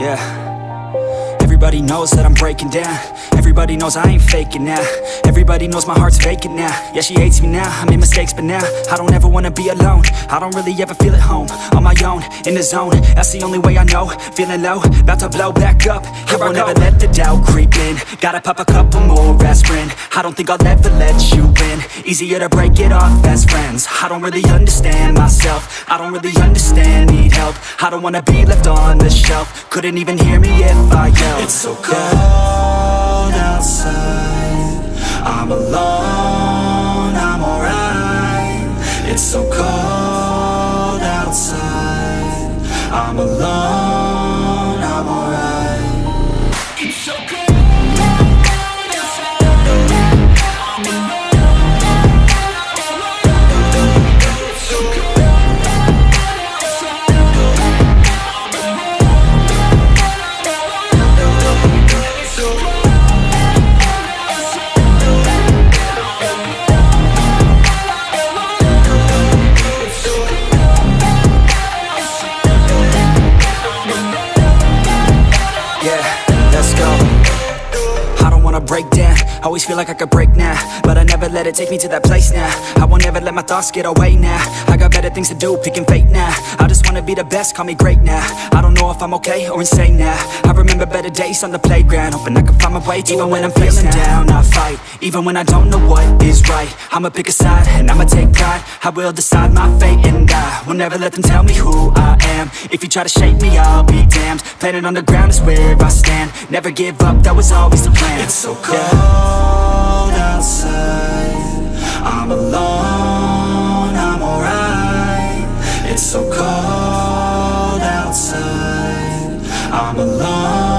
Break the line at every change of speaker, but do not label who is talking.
Yeah. Everybody knows that I'm breaking down. Everybody knows I ain't faking now. Everybody knows my heart's vacant now. Yeah, she hates me now, I made mistakes, but now I don't ever wanna be alone. I don't really ever feel at home. On my own, in the zone, that's the only way I know. Feeling low, about to blow back up. Here I won't ever let the doubt creep in. Gotta pop a couple more aspirin. I don't think I'll ever let you in. Easier to break it off best friends. I don't really understand myself. I don't really understand, need help. I don't wanna be left on the shelf. Couldn't even hear me if I yelled.
It's so cold outside, I'm alone, I'm alright. It's so cold outside, I'm alone, I'm alright. It's so cold outside, I'm alone, I'm alone. It's so cold outside, I'm alone.
Break down, always feel like I could break now, but I never let it take me to that place now. I won't ever let my thoughts get away now. I got better things to do, picking fate now. I just wanna be the best, call me great now. I don't know if I'm okay or insane now. I remember better days on the playground, hoping I can find my way to even when I'm feeling down, I fight. Even when I don't know what is right, I'ma pick a side and I'ma take pride. I will decide my fate and I will never let them tell me who I am. If you try to shake me, I'll be damned. Planet on the ground is where I stand. Never give up, that was always the plan.
It's so cold outside, I'm alone, I'm alright. It's so cold outside, I'm alone.